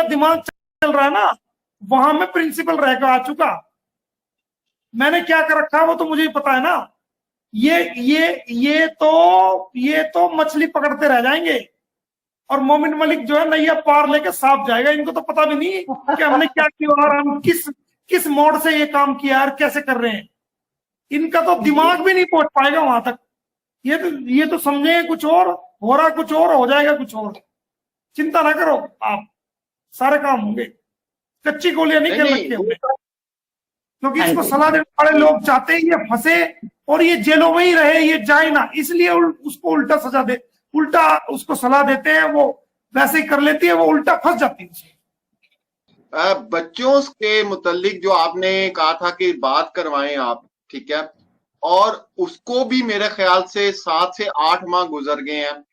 दिमाग चल रहा है ना, वहां में प्रिंसिपल रह कर आ चुका। मैंने क्या कर रखा है वो तो मुझे ही पता है ना। ये तो मछली पकड़ते रह जाएंगे, और मोमिन मलिक जो है नैया पार लेके साफ जाएगा। इनको तो पता भी नहीं कि हमने क्या किया और हम किस मोड से ये काम किया और कैसे कर रहे हैं। इनका तो दिमाग भी नहीं पहुंच पाएगा वहां तक। ये तो समझेंगे कुछ और, हो रहा कुछ और, हो जाएगा कुछ और। चिंता ना करो आप, सारे काम होंगे। कच्ची गोलियां नहीं खेल रखी हमने, क्योंकि इसको सलाह देने वाले लोग चाहते हैं ये फंसे और ये जेलों में ही रहे, ये जाए ना, इसलिए उसको उल्टा सजा दे, उल्टा उसको सलाह देते हैं। वो वैसे ही कर लेती है, वो उल्टा फंस जाती है। बच्चों के मुतालिक जो आपने कहा था कि बात करवाएं आप, ठीक है, और उसको भी मेरे ख्याल से 7 से 8 माह गुजर गए हैं।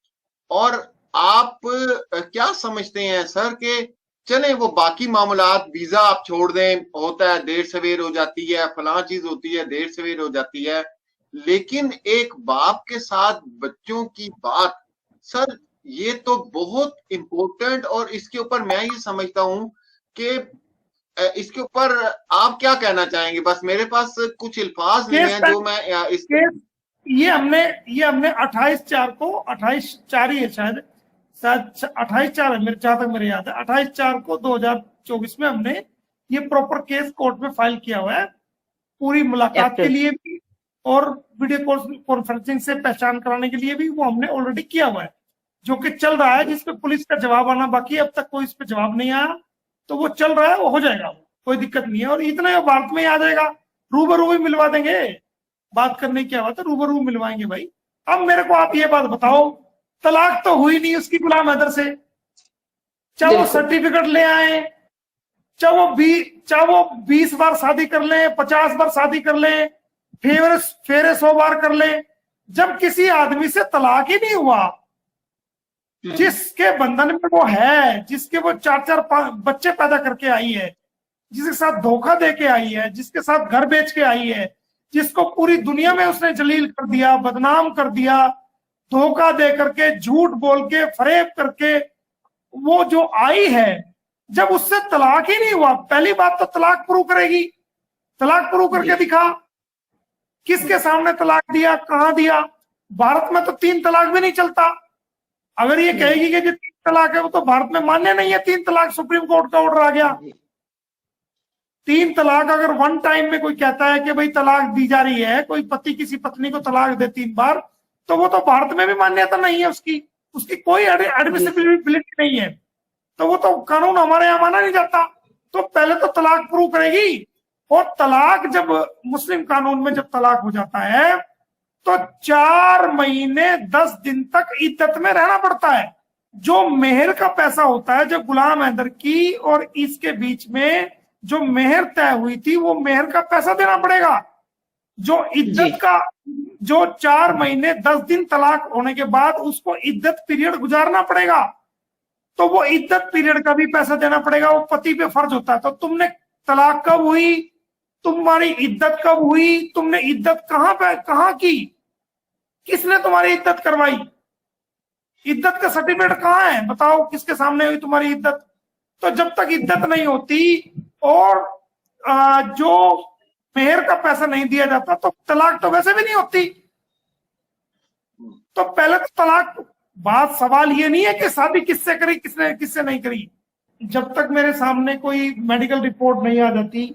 और आप क्या समझते हैं सर कि चले वो बाकी मामलात, वीजा आप छोड़ दें, होता है देर सवेर हो जाती है, फलां चीज होती है देर सवेर हो जाती है, लेकिन एक बाप के साथ बच्चों की बात, सर ये तो बहुत इंपॉर्टेंट। और इसके ऊपर मैं ये समझता हूं कि इसके ऊपर आप क्या कहना चाहेंगे? बस मेरे पास कुछ अल्फाज नहीं है जो मैं ये हमने 28/4 को, 28/4 ही है शायद 28/4 है मेरे, जहां तक मेरे याद है 28/4 को 2024 में हमने ये प्रॉपर केस कोर्ट में फाइल किया हुआ है, पूरी मुलाकात के लिए भी और वीडियो कॉन्फ्रेंसिंग से पहचान कराने के लिए भी वो हमने ऑलरेडी किया हुआ है, जो कि चल रहा है, जिसपे पुलिस का जवाब आना बाकी है। अब तक कोई इस पे जवाब नहीं आया, तो वो चल रहा है, वो हो जाएगा, कोई दिक्कत नहीं है। और इतना भारत में आ जाएगा, रूबरू भी मिलवा देंगे, बात करने की क्या बात है, रूबरू मिलवाएंगे भाई। अब मेरे को आप ये बात बताओ, तलाक तो हुई नहीं उसकी गुलाम हैदर से, चाहे वो सर्टिफिकेट ले आए, चाहे वो 20 बार शादी कर ले, 50 बार शादी कर ले, फेरे 100 बार कर ले, जब किसी आदमी से तलाक ही नहीं हुआ, जिसके बंधन में वो है, जिसके वो 4-4 बच्चे पैदा करके आई है, जिसके साथ धोखा दे के आई है, जिसके साथ घर बेच के आई है, जिसको पूरी दुनिया में उसने जलील कर दिया, बदनाम कर दिया, धोखा दे करके, झूठ बोल के, फरेब करके वो जो आई है, जब उससे तलाक ही नहीं हुआ, पहली बात तो तलाक प्रूव करेगी, तलाक प्रूव करके दिखा, किसके सामने तलाक दिया, कहां दिया। भारत में तो 3 तलाक भी नहीं चलता। अगर ये कहेगी कि जो 3 तलाक है वो तो भारत में मान्य नहीं है, 3 तलाक सुप्रीम कोर्ट का ऑर्डर आ गया। 3 तलाक अगर वन टाइम में कोई कहता है कि भाई तलाक दी जा रही है, कोई पति किसी पत्नी को तलाक दे 3 बार, तो वो तो भारत में भी मान्यता नहीं है, उसकी कोई एडमिसिबिलिटी नहीं है, तो वो तो कानून हमारे यहाँ माना नहीं जाता। तो पहले तो तलाक प्रूव करेगी, और तलाक जब मुस्लिम कानून में जब तलाक हो जाता है तो 4 महीने 10 दिन तक इद्दत में रहना पड़ता है। जो मेहर का पैसा होता है, जो गुलाम हैदर की और इसके बीच में जो मेहर तय हुई थी, वो मेहर का पैसा देना पड़ेगा। जो इद्दत का, जो 4 महीने 10 दिन तलाक होने के बाद उसको इद्दत पीरियड गुजारना पड़ेगा, तो वो इद्दत पीरियड का भी पैसा देना पड़ेगा, वो पति पे फर्ज होता है। तो तुमने तलाक कब हुई, तुम्हारी इद्दत कब हुई, तुमने इद्दत कहां की, किसने तुम्हारी इद्दत करवाई, इद्दत का सर्टिफिकेट कहां है, बताओ किसके सामने हुई तुम्हारी इद्दत। तो जब तक इद्दत नहीं होती और जो मेहर का पैसा नहीं दिया जाता, तो तलाक तो वैसे भी नहीं होती। तो पहले तो तलाक, बात सवाल ये नहीं है कि शादी किससे करी, किससे नहीं करी। जब तक मेरे सामने कोई मेडिकल रिपोर्ट नहीं आ जाती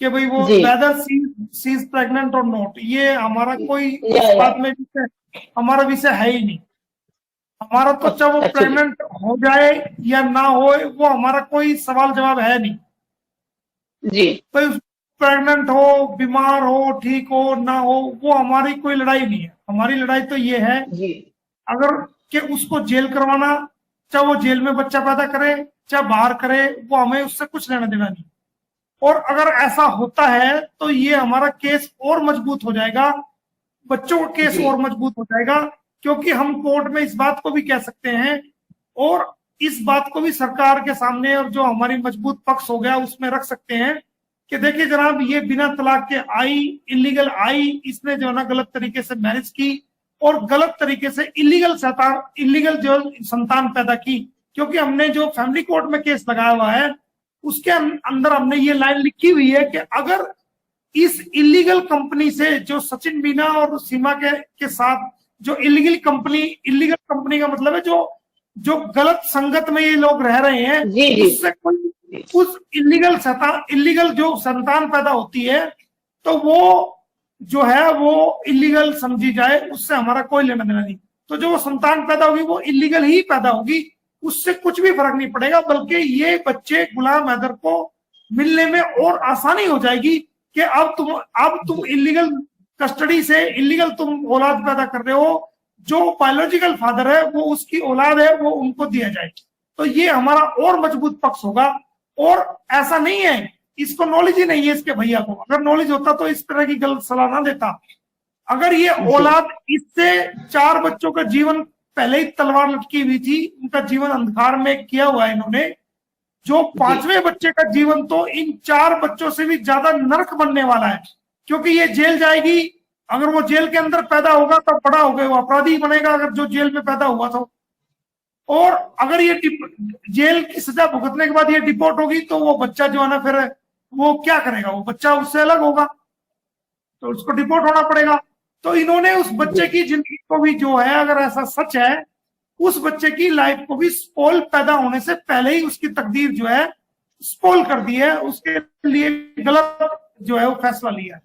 कि भाई वो वेदर शी इज प्रेग्नेंट और नॉट, ये हमारा कोई इस बात में हमारा विषय है ही नहीं। हमारा तो चाहे वो प्रेग्नेंट हो जाए या ना हो, वो हमारा कोई सवाल जवाब है नहीं जी। तो प्रेग्नेंट हो, बीमार हो, ठीक हो ना हो, वो हमारी कोई लड़ाई नहीं है। हमारी लड़ाई तो ये है जी, अगर कि उसको जेल करवाना, चाहे वो जेल में बच्चा पैदा करे चाहे बाहर करे, वो हमें उससे कुछ लेना देना नहीं। और अगर ऐसा होता है तो ये हमारा केस और मजबूत हो जाएगा, बच्चों का केस और मजबूत हो जाएगा, क्योंकि हम कोर्ट में इस बात को भी कह सकते हैं और इस बात को भी सरकार के सामने, और जो हमारी मजबूत पक्ष हो गया उसमें रख सकते हैं कि देखिए जनाब, ये बिना तलाक के आई, इलीगल आई, इसने जो है ना गलत तरीके से मैरिज की और गलत तरीके से इलीगल जो संतान पैदा की, क्योंकि हमने जो फैमिली कोर्ट में केस लगाया हुआ है उसके अंदर हमने ये लाइन लिखी हुई है कि अगर इस इलीगल कंपनी से जो सचिन मीना और सीमा के साथ जो इलीगल कंपनी का मतलब है जो गलत संगत में ये लोग रह रहे हैं, उससे कोई उस इलीगल जो संतान पैदा होती है तो वो जो है वो इलीगल समझी जाए, उससे हमारा कोई लेना देना नहीं। तो जो संतान पैदा होगी वो इलीगल ही पैदा होगी, उससे कुछ भी फर्क नहीं पड़ेगा, बल्कि ये बच्चे गुलाम हैदर को मिलने में और आसानी हो जाएगी कि अब तुम इलीगल कस्टडी से इलीगल तुम औलाद पैदा कर रहे हो, जो बायोलॉजिकल फादर है वो उसकी औलाद है वो उनको दिया जाए। तो ये हमारा और मजबूत पक्ष होगा। और ऐसा नहीं है, इसको नॉलेज ही नहीं है इसके भैया को, अगर नॉलेज होता तो इस तरह की गलत सलाह ना देता। अगर ये औलाद, इससे 4 बच्चों का जीवन पहले ही तलवार लटकी हुई थी, उनका जीवन अंधकार में किया हुआ है इन्होंने, जो 5वें बच्चे का जीवन तो इन 4 बच्चों से भी ज्यादा नरक बनने वाला है, क्योंकि ये जेल जाएगी। अगर वो जेल के अंदर पैदा होगा तो बड़ा हो गया वो अपराधी बनेगा, अगर जो जेल में पैदा हुआ तो। और अगर ये जेल की सजा भुगतने के बाद ये डिपोर्ट होगी तो वो बच्चा जो है ना, फिर वो क्या करेगा, वो बच्चा उससे अलग होगा तो उसको डिपोर्ट होना पड़ेगा। तो इन्होंने उस बच्चे की जिंदगी को भी जो है, अगर ऐसा सच है, उस बच्चे की लाइफ को भी स्पॉइल, पैदा होने से पहले ही उसकी तकदीर जो है स्पॉइल कर दी है, उसके लिए गलत जो है वो फैसला लिया है।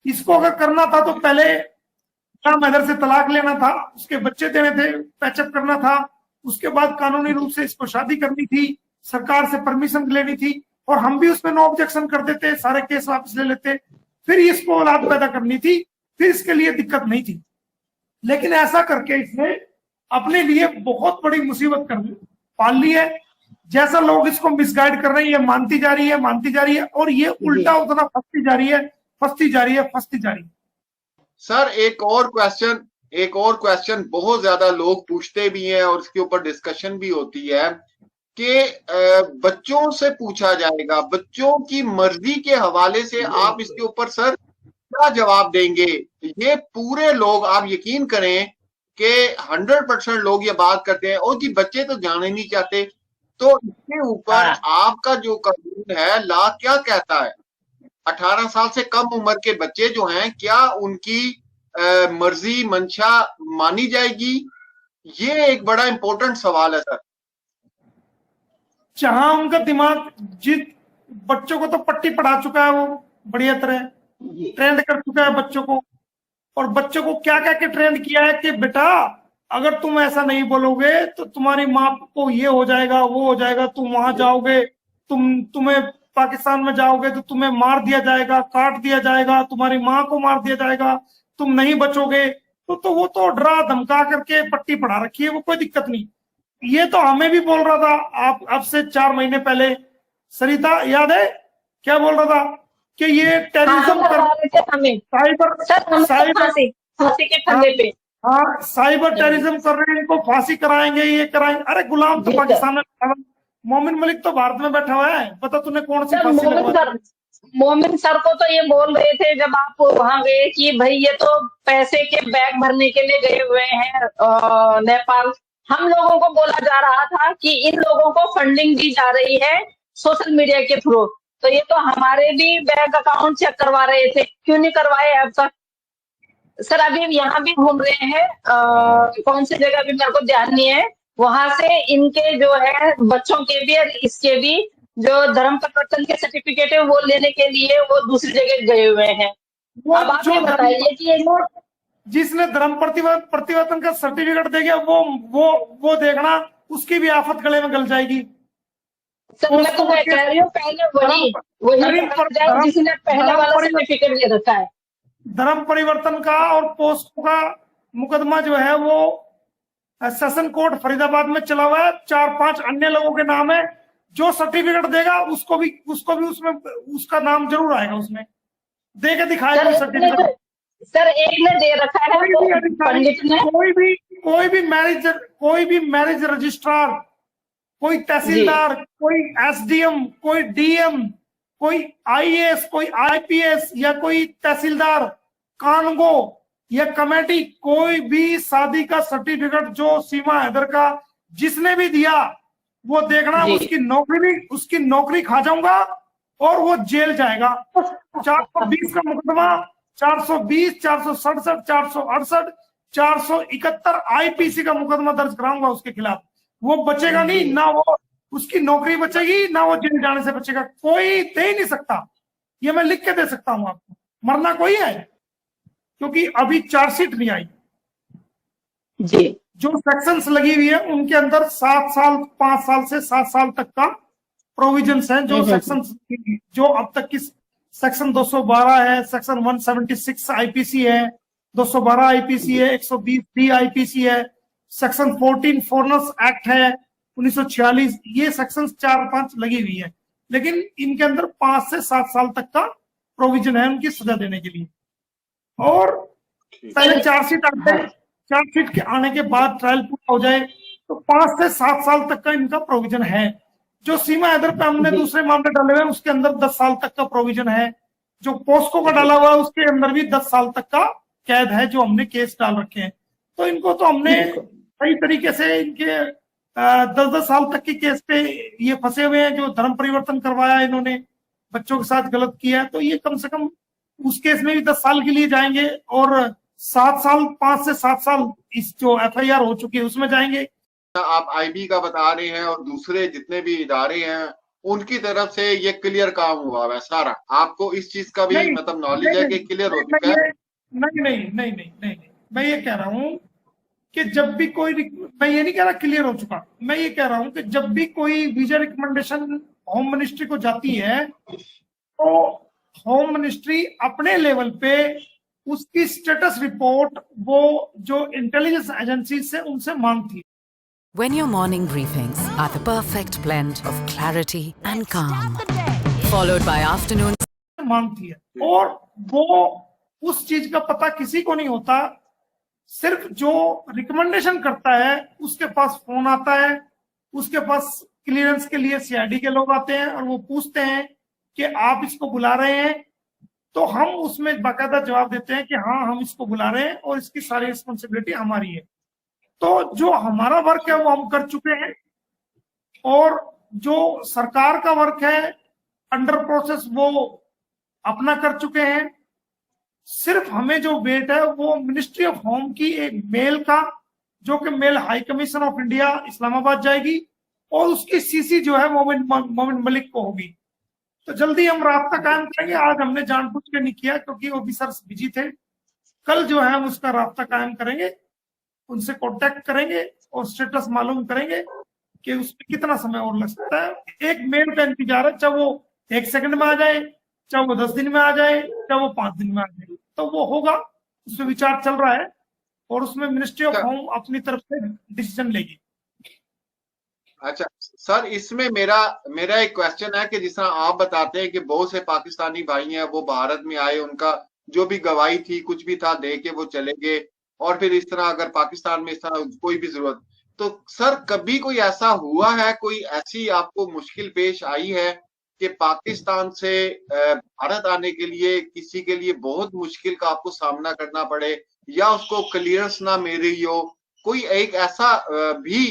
इसको अगर करना था तो पहले गुलाम हैदर से तलाक लेना था, उसके बच्चे देने थे, पैचअप करना था, उसके बाद कानूनी रूप से इसको शादी करनी थी, सरकार से परमिशन लेनी थी, और हम भी उसमें नो ऑब्जेक्शन कर देते, सारे केस वापस ले लेते, फिर इसको औलाद पैदा करनी थी, फिर इसके लिए दिक्कत नहीं थी। लेकिन ऐसा करके इसने अपने लिए बहुत बड़ी मुसीबत कर पाल ली है। जैसा लोग इसको मिसगाइड कर रहे हैं, ये मानती जा रही है, और ये उल्टा उतना फंसती जा रही है। सर एक और क्वेश्चन बहुत ज्यादा लोग पूछते भी हैं और इसके ऊपर डिस्कशन भी होती है कि बच्चों से पूछा जाएगा, बच्चों की मर्जी के हवाले से आप इसके ऊपर सर क्या जवाब देंगे? ये पूरे लोग, आप यकीन करें कि 100% लोग ये बात करते हैं और कि बच्चे तो जाने नहीं चाहते। तो इसके ऊपर आपका जो कानून है, लॉ क्या कहता है? 18 साल से कम उम्र के बच्चे जो हैं, क्या उनकी मर्जी मंशा मानी जाएगी? ये एक बड़ा इंपॉर्टेंट सवाल है सर। जहां उनका दिमाग, जिस बच्चों को तो पट्टी पढ़ा चुका है, वो बढ़िया तरह ट्रेंड कर चुका है बच्चों को, और बच्चों को क्या क्या के ट्रेंड किया है कि बेटा अगर तुम ऐसा नहीं बोलोगे तो तुम्हारी माँ को ये हो जाएगा, वो हो जाएगा, तुम वहां जाओगे, तुम्हें पाकिस्तान में जाओगे तो तुम्हें मार दिया जाएगा, काट दिया जाएगा, तुम्हारी माँ को मार दिया जाएगा, तुम नहीं बचोगे। तो वो तो डरा धमका करके पट्टी पढ़ा रखी है, वो कोई दिक्कत नहीं। ये तो हमें भी बोल रहा था आप अब से 4 महीने पहले, सरिता याद है क्या बोल रहा था कि ये टेररिज्म साइबर टेररिज्म कर रहे हैं, इनको फांसी कराएंगे, ये कराएंगे। अरे गुलाम तो पाकिस्तान में, मोमिन मलिक तो भारत में बैठा हुआ है, पता तूने कौन सी फांसी लगवाई? मोमिन सर को तो ये बोल रहे थे जब आप वहां गए कि भाई ये तो पैसे के बैग भरने के लिए गए हुए हैं नेपाल। हम लोगों को बोला जा रहा था कि इन लोगों को फंडिंग दी जा रही है सोशल मीडिया के थ्रू, तो ये तो हमारे भी बैंक अकाउंट चेक करवा रहे थे, क्यों नहीं करवाए अब तक? सर अभी यहाँ भी घूम रहे हैं, कौन सी जगह भी मेरे को ध्यान नहीं है, वहां से इनके जो है बच्चों के भी और इसके भी जो धर्म परिवर्तन के सर्टिफिकेट है वो लेने के लिए वो दूसरी जगह गए हुए हैं। अब आप ये बताइए कि जिसने धर्म परिवर्तन का सर्टिफिकेट दे गया वो देखना, उसकी भी आफत गले में गल जाएगी। सर मैं तो कह रही हूँ पहले वही जिसने पहला वाला सर्टिफिकेट ले रखा है। धर्म परिवर्तन का और पोस्को का मुकदमा जो है वो सेशन कोर्ट फरीदाबाद में चला हुआ है, 4-5 अन्य लोगों के नाम है। जो सर्टिफिकेट देगा उसको भी उसमें उसका नाम जरूर आएगा, उसमें दे के दिखाएगा सर्टिफिकेट। सर एक ने दे रखा है, पंडित ने। कोई भी मैरिज रजिस्ट्रार, कोई तहसीलदार, कोई एसडीएम, कोई डीएम, कोई आईएएस, कोई आईपीएस, या कोई तहसीलदार, कानगो या कमेटी, कोई भी शादी का सर्टिफिकेट जो सीमा हैदर का जिसने भी दिया वो देखना, जी। उसकी नौकरी खा जाऊंगा और वो जेल जाएगा। 420 का मुकदमा, 420, 467, 468, 471 आईपीसी का मुकदमा दर्ज कराऊंगा उसके खिलाफ। वो बचेगा नहीं, ना वो उसकी नौकरी बचेगी, ना वो जेल जाने से बचेगा। कोई दे ही नहीं सकता, ये मैं लिख के दे सकता हूं आपको। मरना कोई है, क्योंकि अभी चार्जशीट नहीं आई। जी। जो सेक्शंस लगी हुई है उनके अंदर 7 साल, 5 साल से 7 साल तक का प्रोविजंस हैं। जो सेक्शंस, जो अब तक की सेक्शन 212 है, सेक्शन 176 आईपीसी है, 212 आईपीसी है, 120 आईपीसी है, सेक्शन 14 फॉरेनर्स एक्ट है 1946। ये सेक्शन 4-5 लगी हुई है, लेकिन इनके अंदर 5 से 7 साल तक का प्रोविजन है उनकी सजा देने के लिए। और पहले चार्जशीट के आने के बाद ट्रायल पूरा हो जाए तो 5 से 7 साल तक का इनका प्रोविजन है। जो सीमा हैदर पे हमने दूसरे मामले डाले हुए हैं उसके अंदर 10 साल तक का प्रोविजन है। जो पोस्को का डाला हुआ है उसके अंदर भी 10 साल तक का कैद है, जो हमने केस डाल रखे हैं। तो इनको तो हमने सही तरीके से इनके 10-10 साल तक के केस पे ये फंसे हुए हैं। जो धर्म परिवर्तन करवाया इन्होंने, बच्चों के साथ गलत किया है, तो ये कम से कम उस केस में भी 10 साल के लिए जाएंगे, और 7 साल, 5 से 7 साल इस जो एफआईआर हो चुकी है उसमें जाएंगे। आप आईबी का बता रहे हैं और दूसरे जितने भी इदारे हैं उनकी तरफ से ये क्लियर काम हुआ है सारा। आपको इस चीज का भी मतलब नॉलेज है कि क्लियर हो चुका है? नहीं, मैं ये कह रहा हूं कि जब भी कोई, मैं ये नहीं कह रहा क्लियर हो चुका, मैं ये कह रहा हूं कि जब भी कोई वीजा रिकमेंडेशन होम मिनिस्ट्री को जाती है तो होम मिनिस्ट्री अपने लेवल पे उसकी स्टेटस रिपोर्ट वो जो इंटेलिजेंस एजेंसी से उनसे मांगती है। When your morning briefings are the perfect blend of clarity and calm, followed by afternoon मांगती है, और वो उस चीज का पता किसी को नहीं होता। सिर्फ जो रिकमेंडेशन करता है उसके पास फोन आता है, उसके पास क्लियरेंस के लिए सीआईडी के लोग आते हैं और वो पूछते हैं कि आप इसको बुला रहे हैं, तो हम उसमें बाकायदा जवाब देते हैं कि हाँ हम इसको बुला रहे हैं और इसकी सारी रिस्पॉन्सिबिलिटी हमारी है। तो जो हमारा वर्क है वो हम कर चुके हैं, और जो सरकार का वर्क है अंडर प्रोसेस वो अपना कर चुके हैं। सिर्फ हमें जो वेट है वो मिनिस्ट्री ऑफ होम की एक मेल का, जो कि mail high commission of India Islamabad जाएगी, और उसकी सीसी जो है मोमिन मलिक को होगी। तो जल्दी हम राब्ता कायम करेंगे। आज हमने जानबूझ के नहीं किया क्योंकि ऑफिसर्स बिजी थे। कल जो है हम उसका राब्ता कायम करेंगे, उनसे कांटेक्ट करेंगे और स्टेटस मालूम करेंगे कि उसमें कितना समय और लग सकता है। एक मेल का इंतजार है, चाहे वो 1 सेकंड में आ जाए, चाहे वो 10 दिन में आ जाए, चाहे वो 5 दिन में आ जाए, तो वो होगा। उसमें विचार चल रहा है और उसमें मिनिस्ट्री ऑफ होम अपनी तरफ से डिसीजन लेगी। अच्छा सर, इसमें मेरा एक क्वेश्चन है कि जिस तरह आप बताते हैं कि बहुत से पाकिस्तानी भाई हैं वो भारत में आए, उनका जो भी गवाही थी कुछ भी था दे के वो चले गए, और फिर इस तरह अगर पाकिस्तान में इस तरह कोई भी जरूरत, तो सर कभी कोई ऐसा हुआ है, कोई ऐसी आपको मुश्किल पेश आई है कि पाकिस्तान से भारत आने के लिए किसी के लिए बहुत मुश्किल का आपको सामना करना पड़े, या उसको क्लियरेंस ना मिल रही हो? कोई एक ऐसा भी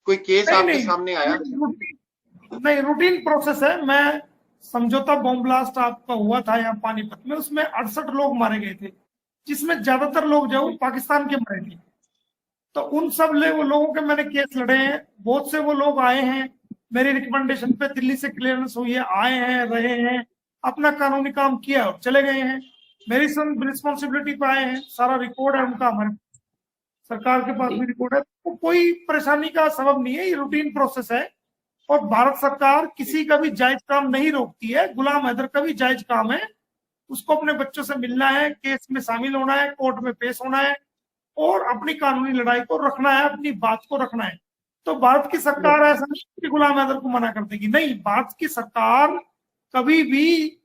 कोई केस आपके सामने आया? नहीं, रूटीन प्रोसेस है। मैं समझौता बॉम्ब ब्लास्ट आपका हुआ था यहाँ पानीपत में, उसमें 68 लोग मारे गए थे, जिसमें ज्यादातर लोग जो पाकिस्तान के मरे थे। तो उन सब लोगों के मैंने केस लड़े हैं। बहुत से वो लोग आए हैं मेरी रिकमेंडेशन पे, दिल्ली से क्लियरेंस हुई है, आए हैं, रहे हैं, अपना कानूनी काम किया और चले गए हैं। मेरी रिस्पॉन्सिबिलिटी पे आए हैं, सारा रिकॉर्ड है उनका, हमारे सरकार के पास भी रिकॉर्ड है। तो कोई परेशानी का सबब नहीं है, ये रूटीन प्रोसेस है। और भारत सरकार किसी का भी जायज काम नहीं रोकती है। गुलाम हैदर का भी जायज काम है, उसको अपने बच्चों से मिलना है, केस में शामिल होना है, कोर्ट में पेश होना है और अपनी कानूनी लड़ाई को रखना है, अपनी बात को रखना है। तो भारत की सरकार ऐसा नहीं कि गुलाम हैदर को मना कर देगी, नहीं। भारत की सरकार कभी भी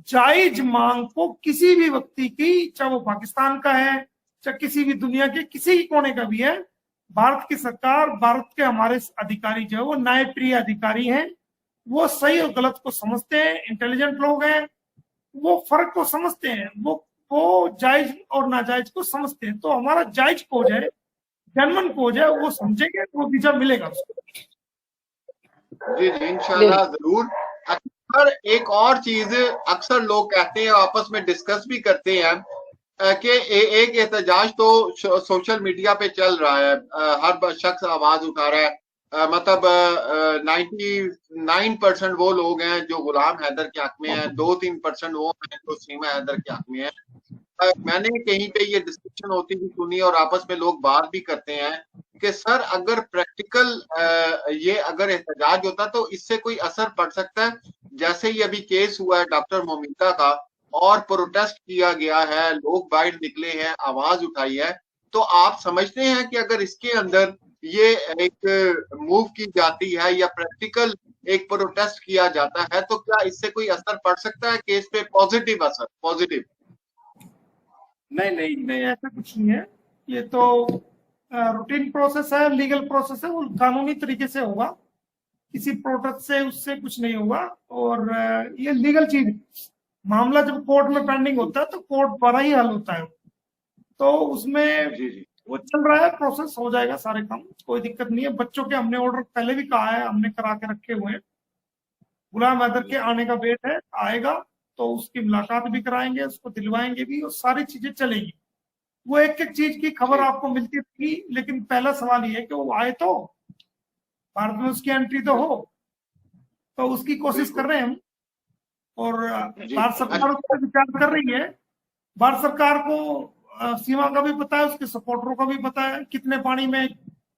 जायज मांग को किसी भी व्यक्ति की, चाहे वो पाकिस्तान का है, चाहे किसी भी दुनिया के किसी कोने का भी है, भारत की सरकार, भारत के हमारे अधिकारी जो है वो न्यायप्रिय अधिकारी हैं। वो सही और गलत को समझते हैं, इंटेलिजेंट लोग हैं, वो फर्क को समझते हैं, वो जायज और नाजायज को समझते हैं। तो हमारा जायज खोज है, जनमन खोज है, वो समझेंगे तो वीजा मिलेगा उसको। जी जी इंशाल्लाह जरूर। अक्सर एक और चीज अक्सर लोग कहते हैं, आपस में डिस्कस भी करते हैं कि एक एहतजाज तो सोशल मीडिया पे चल रहा है, हर शख्स आवाज उठा रहा है, मतलब 99% वो लोग हैं जो गुलाम हैदर के हक में हैं, 2-3% वो हैं जो सीमा हैदर के हक में हैं। मैंने कहीं पे ये डिस्कशन होती भी सुनी और आपस में लोग बात भी करते हैं कि सर अगर प्रैक्टिकल ये अगर एहतजाज होता तो इससे कोई असर पड़ सकता है, जैसे ही अभी केस हुआ है डॉक्टर मोमिता का और प्रोटेस्ट किया गया है, लोग बाहर निकले हैं, आवाज उठाई है, तो आप समझते हैं कि अगर इसके अंदर ये एक मूव की जाती है या प्रैक्टिकल एक प्रोटेस्ट किया जाता है तो क्या इससे कोई असर पड़ सकता है केस पे, पॉजिटिव असर, पॉजिटिव? नहीं नहीं नहीं, ऐसा कुछ नहीं है। ये तो रूटीन प्रोसेस है, लीगल प्रोसेस है, वो कानूनी तरीके से होगा। किसी प्रोटेस्ट से उससे कुछ नहीं होगा। और ये लीगल चीज, मामला जब कोर्ट में पेंडिंग होता है तो कोर्ट द्वारा ही हल होता है। तो उसमें जी जी वो चल रहा है, प्रोसेस हो जाएगा सारे काम, कोई दिक्कत नहीं है। बच्चों के हमने ऑर्डर पहले भी कहा है, हमने करा के रखे हुए हैं। गुलाम हैदर के आने का वेट है, आएगा तो उसकी मुलाकात भी कराएंगे, उसको दिलवाएंगे भी, और सारी चीजें चलेंगी। वो एक एक चीज की खबर आपको मिलती रहेगी, लेकिन पहला सवाल ये है कि वो आए तो भारत में उसकी एंट्री तो हो। तो उसकी कोशिश कर रहे हैं हम। और भारत सरकार उस पर विचार कर रही है। भारत सरकार को सीमा का भी पता है, उसके सपोर्टरों का भी पता है, कितने पानी में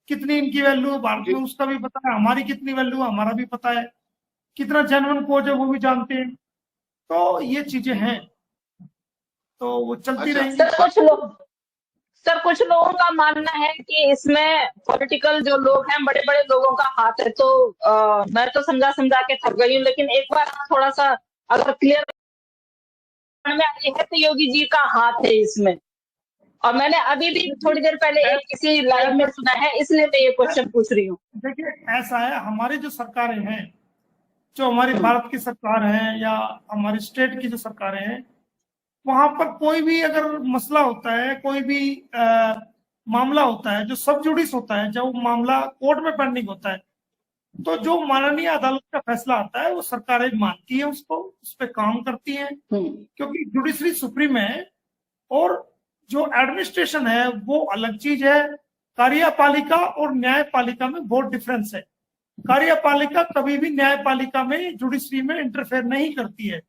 कितनी इनकी वैल्यू है भारत में उसका भी पता है, हमारी कितनी वैल्यू है हमारा भी पता है, कितना जेन्युइन कोच है वो भी जानते हैं। तो ये चीजें हैं, तो वो चलती रहेंगी। सर कुछ लोगों का मानना है कि इसमें पॉलिटिकल जो लोग हैं, बड़े बड़े लोगों का हाथ है। तो मैं तो समझा समझा के थक गई हूँ, लेकिन एक बार थोड़ा सा अगर क्लियर में आई है तो योगी जी का हाथ है इसमें। और मैंने अभी भी थोड़ी देर पहले एक किसी लाइव में सुना है, इसलिए मैं ये क्वेश्चन पूछ रही हूँ। देखिए ऐसा है, हमारी जो सरकारें हैं, जो हमारी भारत की सरकार है या हमारी स्टेट की जो सरकारें हैं, वहां पर कोई भी अगर मसला होता है, कोई भी मामला होता है जो सब जुडिस होता है, जब मामला कोर्ट में पेंडिंग होता है, तो जो माननीय अदालत का फैसला आता है वो सरकारें मानती है, उसको उस पर काम करती हैं, क्योंकि जुडिशरी सुप्रीम है और जो एडमिनिस्ट्रेशन है वो अलग चीज है। कार्यपालिका और न्यायपालिका में बहुत डिफरेंस है। कार्यपालिका कभी भी न्यायपालिका में, जुडिशरी में इंटरफेयर नहीं करती है,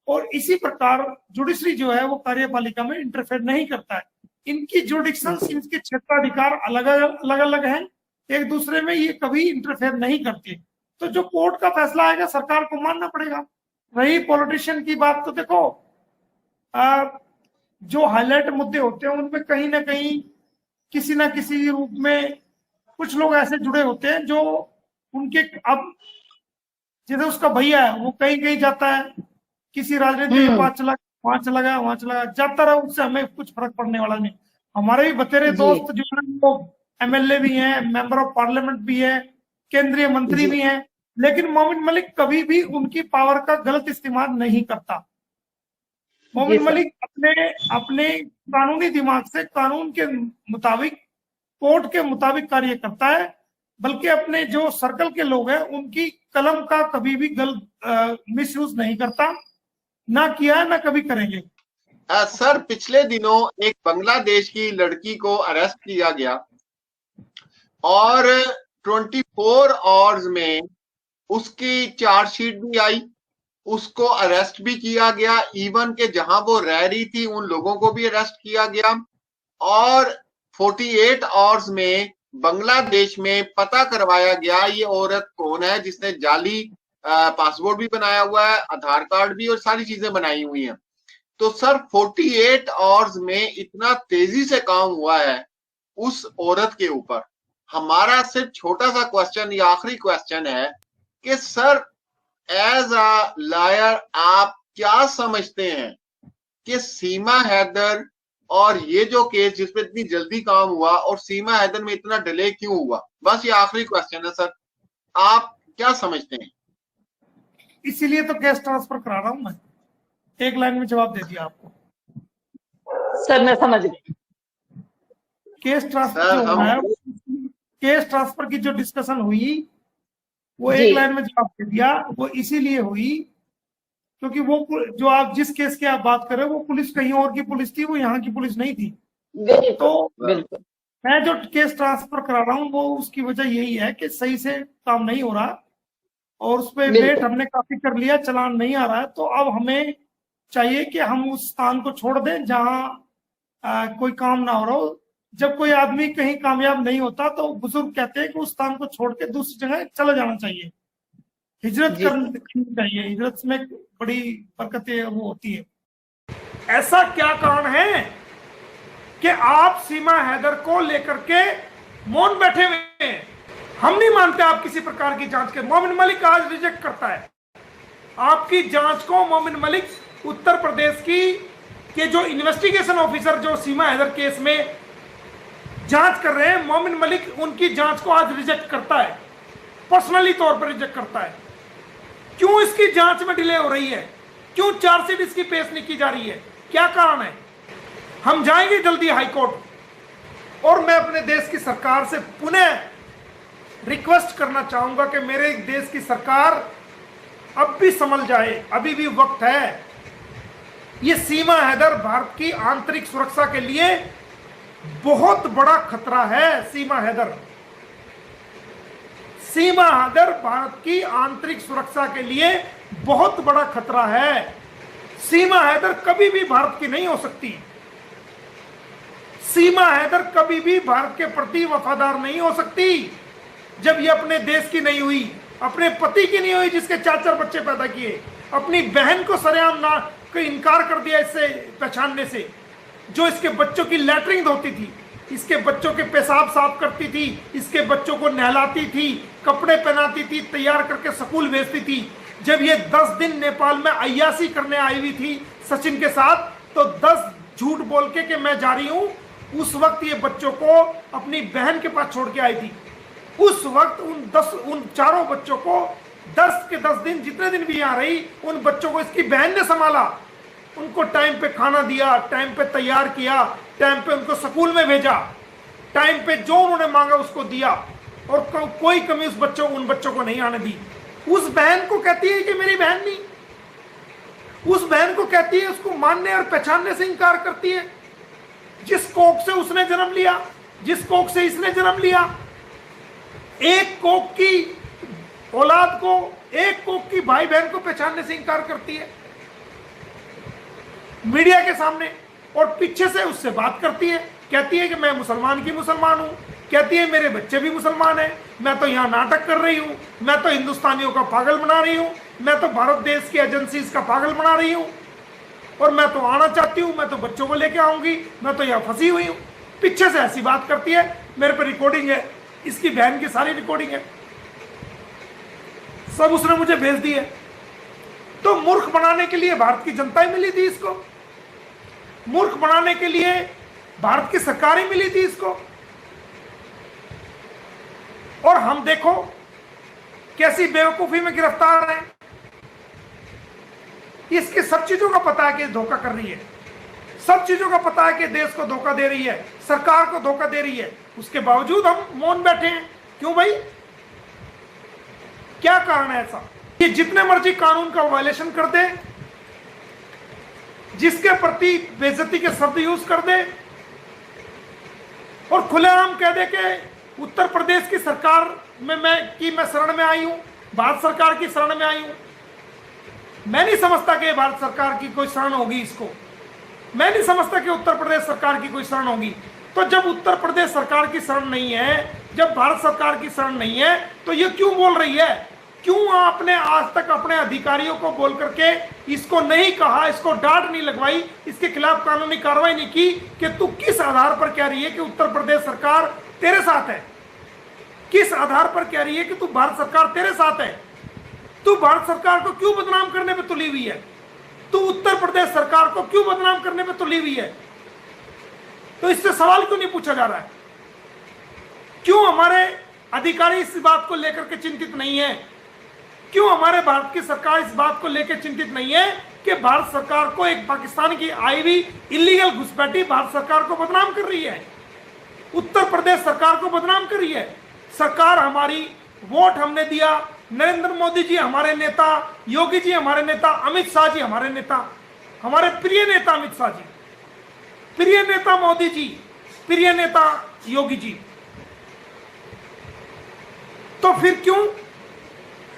और इसी प्रकार जुडिशरी जो है वो कार्यपालिका में इंटरफेयर नहीं करता है। इनकी जुडिक्शन, इनके क्षेत्राधिकार अलग अलग हैं, एक दूसरे में ये कभी इंटरफेयर नहीं करती। तो जो कोर्ट का फैसला आएगा सरकार को मानना पड़ेगा। रही पॉलिटिशियन की बात, तो देखो जो हाईलाइट मुद्दे होते हैं उनमें कहीं ना कहीं किसी ना किसी रूप में कुछ लोग ऐसे जुड़े होते हैं जो उनके, अब जैसे उसका भैया है वो कहीं कहीं जाता है, किसी राजनीति के पास चला, वहां चला गया, वहां चला गया, जाता रहा, उससे हमें कुछ फर्क पड़ने वाला नहीं। हमारे भी बतेरे दोस्त जो है वो एमएलए भी हैं, मेंबर ऑफ पार्लियामेंट भी है, केंद्रीय मंत्री भी हैं, लेकिन मोमिन मलिक कभी भी उनकी पावर का गलत इस्तेमाल नहीं करता। मोमिन मलिक अपने कानूनी दिमाग से कानून के मुताबिक, कोर्ट के मुताबिक कार्य करता है, बल्कि अपने जो सर्कल के लोग हैं उनकी कलम का कभी भी गलत मिसयूज नहीं करता, ना किया है ना कभी करेंगे। सर पिछले दिनों एक बांग्लादेश की लड़की को अरेस्ट किया गया और 24 आवर्स में उसकी चार्जशीट भी आई, उसको अरेस्ट भी किया गया, इवन के जहां वो रह रही थी उन लोगों को भी अरेस्ट किया गया, और 48 आवर्स में बांग्लादेश में पता करवाया गया ये औरत कौन है जिसने जाली पासपोर्ट भी बनाया हुआ है, आधार कार्ड भी, और सारी चीजें बनाई हुई हैं। तो सर 48 आवर्स में इतना तेजी से काम हुआ है उस औरत के ऊपर। हमारा सिर्फ छोटा सा क्वेश्चन, ये आखिरी क्वेश्चन है कि सर एज अ लॉयर आप क्या समझते हैं कि सीमा हैदर और ये जो केस जिसपे इतनी जल्दी काम हुआ और सीमा हैदर में इतना डिले क्यों हुआ? बस ये आखिरी क्वेश्चन है सर, आप क्या समझते हैं? इसीलिए तो केस ट्रांसफर करा रहा हूं मैं, एक लाइन में जवाब दे दिया आपको। सर मैं समझ गई। केस ट्रांसफर जो है, केस ट्रांसफर की जो डिस्कशन हुई वो जी। एक लाइन में जवाब दे दिया। वो इसीलिए हुई क्योंकि वो जो आप जिस केस की आप बात कर रहे हो वो पुलिस कहीं और की पुलिस थी, वो यहाँ की पुलिस नहीं थी। बिल्कुल तो बिल्कुल। मैं जो केस ट्रांसफर करा रहा हूँ वो उसकी वजह यही है कि सही से काम नहीं हो रहा और उस पर बिल्कुल। वेट हमने काफी कर लिया, चलान नहीं आ रहा है। तो अब हमें चाहिए कि हम उस स्थान को छोड़ दें जहां कोई काम ना हो रहा हो। जब कोई आदमी कहीं कामयाब नहीं होता तो बुजुर्ग कहते हैं कि उस स्थान को छोड़ के दूसरी जगह चला जाना चाहिए, हिजरत जी करनी चाहिए। हिजरत में बड़ी बरकतें वो होती है। ऐसा क्या कारण है कि आप सीमा हैदर को लेकर के मौन बैठे हुए हैं? हम नहीं मानते आप किसी प्रकार की जांच के। मोमिन मलिक आज रिजेक्ट करता है आपकी जांच को। मोमिन मलिक उत्तर प्रदेश की के जो इन्वेस्टिगेशन ऑफिसर जो सीमा हैदर केस में जांच कर रहे हैं, मोमिन मलिक उनकी जांच को आज रिजेक्ट करता है, पर्सनली तौर पर रिजेक्ट करता है। क्यों इसकी जांच में डिले हो रही है? क्यों चार्जशीट इसकी पेश नहीं की जा रही है? क्या कारण है? हम जाएंगे जल्दी हाई कोर्ट और मैं अपने देश की सरकार से पुनः रिक्वेस्ट करना चाहूंगा कि मेरे देश की सरकार अब भी संभल जाए, अभी भी वक्त है। ये सीमा हैदर भारत की आंतरिक सुरक्षा के लिए बहुत बड़ा खतरा है। सीमा हैदर भारत की आंतरिक सुरक्षा के लिए बहुत बड़ा खतरा है। सीमा हैदर कभी भी भारत की नहीं हो सकती। सीमा हैदर कभी भी भारत के प्रति वफादार नहीं हो सकती जब ये अपने देश की नहीं हुई, अपने पति की नहीं हुई जिसके 4-4 बच्चे पैदा किए, अपनी बहन को सरेआम ना को इनकार कर दिया इससे पहचानने से, जो इसके बच्चों की लैटरिन धोती थी, इसके बच्चों के पेशाब साफ करती थी, इसके बच्चों को नहलाती थी, कपड़े पहनाती थी, तैयार करके स्कूल भेजती थी। जब ये 10 दिन नेपाल में अय्याशी करने आई हुई थी सचिन के साथ, तो 10 झूठ बोल के मैं जा रही हूं, उस वक्त ये बच्चों को अपनी बहन के पास छोड़ के आई थी। उस वक्त उन चारों बच्चों को 10 के 10 दिन, जितने दिन भी यहाँ रही, उन बच्चों को इसकी बहन ने संभाला। उनको टाइम पे खाना दिया, टाइम पे तैयार किया, टाइम पे उनको स्कूल में भेजा, टाइम पे जो उन्होंने मांगा उसको दिया और कोई कमी उन बच्चों को नहीं आने दी। उस बहन को कहती है कि मेरी बहन नहीं, उस बहन को कहती है, उसको मानने और पहचानने से इनकार करती है। जिस कोख से उसने जन्म लिया, जिस कोख से इसने जन्म लिया, एक कोख की औलाद को, एक कोख की भाई बहन को पहचानने से इनकार करती है मीडिया के सामने, और पीछे से उससे बात करती है, कहती है कि मैं मुसलमान की मुसलमान हूं, कहती है मेरे बच्चे भी मुसलमान हैं, मैं तो यहाँ नाटक कर रही हूं, मैं तो हिंदुस्तानियों का पागल बना रही हूं, मैं तो भारत देश की एजेंसीज का पागल बना रही हूं, और मैं तो आना चाहती हूं, मैं तो बच्चों को लेके आऊंगी, मैं तो यहाँ फंसी हुई हूं। पीछे से ऐसी बात करती है। मेरे पर रिकॉर्डिंग है, इसकी बहन की सारी रिकॉर्डिंग है, सब उसने मुझे भेज दी है। तो मूर्ख बनाने के लिए भारत की जनता ही मिली थी इसको, मूर्ख बनाने के लिए भारत की सरकार ही मिली थी इसको। और हम देखो कैसी बेवकूफी में गिरफ्तार है। इसकी सब चीजों का पता है कि धोखा कर रही है, सब चीजों का पता है कि देश को धोखा दे रही है, सरकार को धोखा दे रही है, उसके बावजूद हम मौन बैठे हैं। क्यों भाई, क्या कारण है ऐसा? ये जितने मर्जी कानून का वायलेशन कर दे, जिसके प्रति बेइज्जती के शब्द यूज कर दे और खुलेआम कह दे कि उत्तर प्रदेश की सरकार में मैं शरण में आई हूं, भारत सरकार की शरण में आई हूं। मैं नहीं समझता कि भारत सरकार की कोई शरण होगी इसको, मैं नहीं समझता कि उत्तर प्रदेश सरकार की कोई शरण होगी। तो जब उत्तर प्रदेश सरकार की शरण नहीं है, जब भारत सरकार की शरण नहीं है, तो ये क्यों बोल रही है? क्यों आपने आज तक अपने अधिकारियों को बोल करके इसको नहीं कहा, इसको डांट नहीं लगवाई, इसके खिलाफ कानूनी कार्रवाई नहीं की कि तू किस आधार पर कह रही है कि उत्तर प्रदेश सरकार तेरे साथ है? किस आधार पर कह रही है कि तू भारत सरकार तेरे साथ है? तू भारत सरकार को क्यों बदनाम करने पे तुली हुई है? तू उत्तर प्रदेश सरकार को क्यों बदनाम करने पे तुली हुई है? तो इससे सवाल क्यों नहीं पूछा जा रहा है? क्यों हमारे अधिकारी इस बात को लेकर के चिंतित नहीं है? क्यों हमारे भारत की सरकार इस बात को लेकर चिंतित नहीं है कि भारत सरकार को एक पाकिस्तान की आई हुई इलीगल घुसपैठी भारत सरकार को बदनाम कर रही है, उत्तर प्रदेश सरकार को बदनाम कर रही है? सरकार हमारी, वोट हमने दिया, नरेंद्र मोदी जी हमारे नेता, योगी जी हमारे नेता, अमित शाह जी हमारे नेता, हमारे प्रिय नेता अमित शाह जी, प्रिय नेता मोदी जी, प्रिय नेता योगी जी। तो फिर क्यों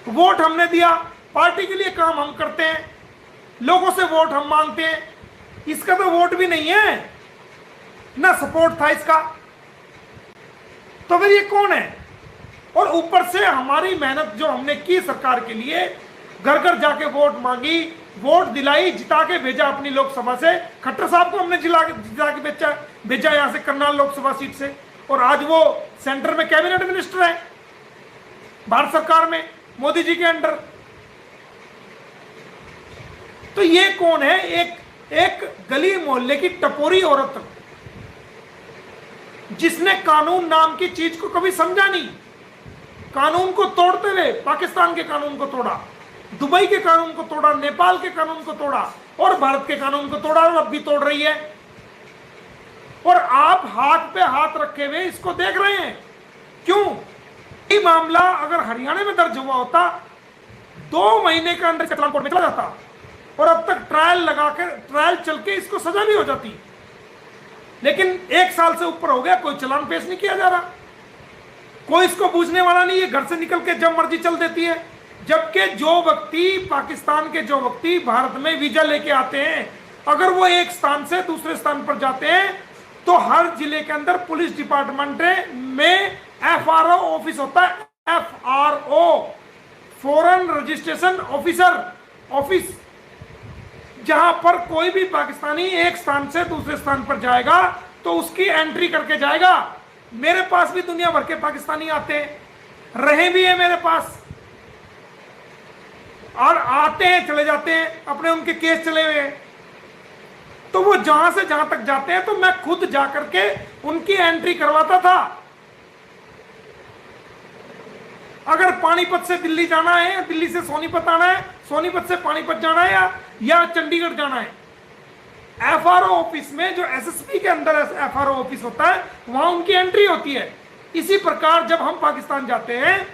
वोट हमने दिया, पार्टी के लिए काम हम करते हैं, लोगों से वोट हम मांगते हैं, इसका तो वोट भी नहीं है ना सपोर्ट था इसका, तो फिर ये कौन है? और ऊपर से हमारी मेहनत जो हमने की सरकार के लिए, घर घर जाके वोट मांगी, वोट दिलाई, जिता के भेजा अपनी लोकसभा से। खट्टर साहब को हमने जिता के भेजा यहां से करनाल लोकसभा सीट से, और आज वो सेंटर में कैबिनेट मिनिस्टर है भारत सरकार में मोदी जी के अंडर। तो ये कौन है? एक गली मोहल्ले की टपोरी औरत जिसने कानून नाम की चीज को कभी समझा नहीं, कानून को तोड़ते हुए पाकिस्तान के कानून को तोड़ा, दुबई के कानून को तोड़ा, नेपाल के कानून को तोड़ा और भारत के कानून को तोड़ा, और अब भी तोड़ रही है। और आप हाथ पे हाथ रखे हुए इसको देख रहे हैं। क्यों? ये मामला अगर हरियाणा में दर्ज हुआ होता 2 महीने के अंदर चालान कोर्ट में चला जाता, और अब तक ट्रायल चल के इसको सजा भी हो जाती। लेकिन 1 साल से ऊपर हो गया, कोई चालान पेश नहीं किया जा रहा, कोई इसको पूछने वाला नहीं है, घर से निकल के जब मर्जी चल देती है। जबकि जो व्यक्ति पाकिस्तान के जो व्यक्ति भारत में वीजा लेके आते हैं, अगर वो एक स्थान से दूसरे स्थान पर जाते हैं तो हर जिले के अंदर पुलिस डिपार्टमेंट में FRO ऑफिस होता है, FRO foreign registration officer office, जहां पर कोई भी पाकिस्तानी एक स्थान से दूसरे स्थान पर जाएगा तो उसकी एंट्री करके जाएगा। मेरे पास भी दुनिया भर के पाकिस्तानी आते हैं, रहे भी है मेरे पास, और आते हैं चले जाते हैं, अपने उनके केस चले हुए हैं। तो वो जहां से जहां तक जाते हैं तो मैं खुद जाकर के उनकी एंट्री करवाता था। अगर पानीपत से दिल्ली जाना है, दिल्ली से सोनीपत आना है, सोनीपत से पानीपत जाना है, या चंडीगढ़ जाना है, FRO ऑफिस में जो SSB के अंदर FRO ऑफिस होता है वहां उनकी एंट्री होती है। इसी प्रकार जब हम पाकिस्तान जाते हैं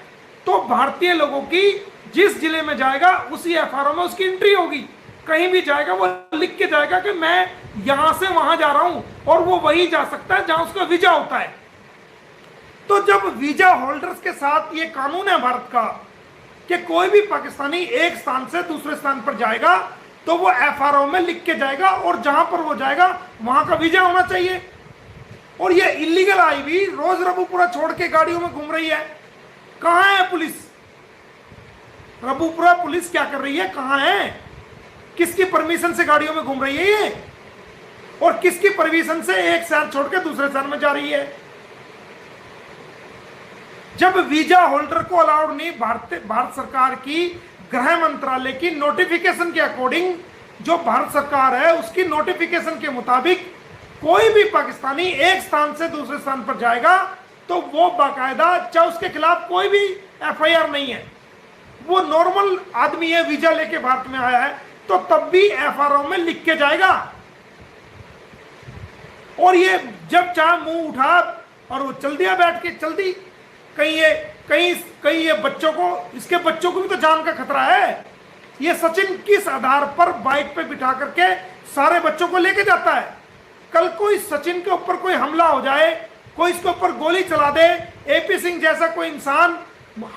तो भारतीय लोगों की जिस जिले में जाएगा उसी FRO में उसकी एंट्री होगी। कहीं भी जाएगा वो लिख के जाएगा कि मैं यहां से वहां जा रहा हूं, और वो वही जा सकता है जहां उसका वीजा होता है। तो जब वीजा होल्डर्स के साथ ये कानून है भारत का कि कोई भी पाकिस्तानी एक स्थान से दूसरे स्थान पर जाएगा तो वो FRO में लिख के जाएगा, और जहां पर वो जाएगा वहां का वीजा होना चाहिए। और ये इलीगल आई भी रोज रबूपुरा छोड़ के गाड़ियों में घूम रही है। कहां है पुलिस? रबूपुरा पुलिस क्या कर रही है? कहां है? किसकी परमिशन से गाड़ियों में घूम रही है ये? और किसकी परमिशन से एक शहर छोड़ के दूसरे शहर में जा रही है? जब वीजा होल्डर को अलाउड नहीं, भारत सरकार की गृह मंत्रालय की नोटिफिकेशन के अकॉर्डिंग, जो भारत सरकार है उसकी नोटिफिकेशन के मुताबिक कोई भी पाकिस्तानी एक स्थान से दूसरे स्थान पर जाएगा तो वो बाकायदा, चाहे उसके खिलाफ कोई भी FIR नहीं है, वो नॉर्मल आदमी है, वीजा लेके भारत में आया है, तो तब भी FRO में लिख के जाएगा। और ये जब चाहे मुंह उठा और वो चल दिया, बैठ के चल दी। कहीं ये बच्चों को, इसके बच्चों को भी तो जान का खतरा है। ये सचिन किस आधार पर बाइक पे बिठा करके सारे बच्चों को लेके जाता है? कल कोई सचिन के ऊपर कोई हमला हो जाए, कोई इसके ऊपर गोली चला दे, AP सिंह जैसा कोई इंसान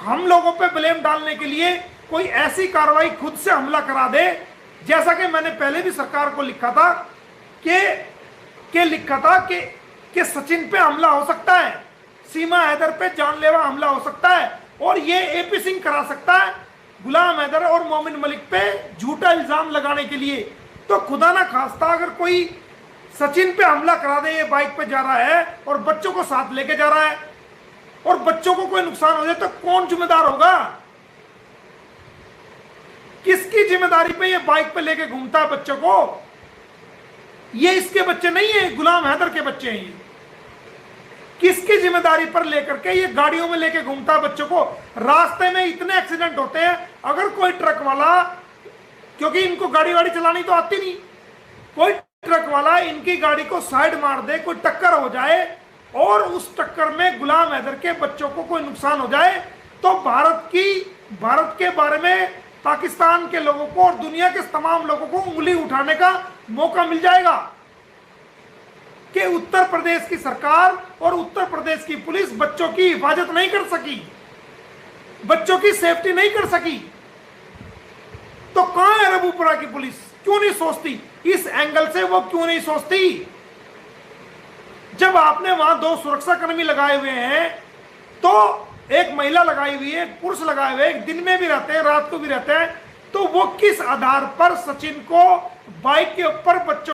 हम लोगों पे ब्लेम डालने के लिए कोई ऐसी कार्रवाई खुद से हमला करा दे, जैसा कि मैंने पहले भी सरकार को लिखा था कि सचिन पे हमला हो सकता है, सीमा हैदर पे जानलेवा हमला हो सकता है, और ये AP सिंह करा सकता है गुलाम हैदर और मोमिन मलिक पे झूठा इल्जाम लगाने के लिए। तो खुदा ना खास्ता अगर कोई सचिन पे हमला करा दे, ये बाइक पे जा रहा है और बच्चों को साथ लेके जा रहा है, और बच्चों को कोई नुकसान हो जाए तो कौन जिम्मेदार होगा? किसकी जिम्मेदारी पे ये बाइक पे लेके घूमता है बच्चों को? ये इसके बच्चे नहीं है, गुलाम हैदर के बच्चे हैं ये। किसकी जिम्मेदारी पर लेकर के ये गाड़ियों में लेके घूमता है बच्चों को? रास्ते में इतने एक्सीडेंट होते हैं, अगर कोई ट्रक वाला, क्योंकि इनको गाड़ी चलानी तो आती नहीं, कोई ट्रक वाला इनकी गाड़ी को साइड मार दे, कोई टक्कर हो जाए और उस टक्कर में गुलाम हैदर के बच्चों को कोई नुकसान हो जाए, तो भारत की भारत के बारे में पाकिस्तान के लोगों को और दुनिया के तमाम लोगों को उंगली उठाने का मौका मिल जाएगा कि उत्तर प्रदेश की सरकार और उत्तर प्रदेश की पुलिस बच्चों की हिफाजत नहीं कर सकी, बच्चों की सेफ्टी नहीं कर सकी। तो कहां है रबूपुरा की पुलिस? क्यों नहीं सोचती? इस एंगल से वो क्यों नहीं सोचती? जब आपने वहां 2 सुरक्षा कर्मी लगाए हुए हैं, तो एक महिला लगाई हुई है, एक पुरुष लगाए हुए, एक दिन में भी रहते हैं, रात को भी रहते हैं, तो वो किस आधार पर सचिन को बाइक के ऊपर बच्चों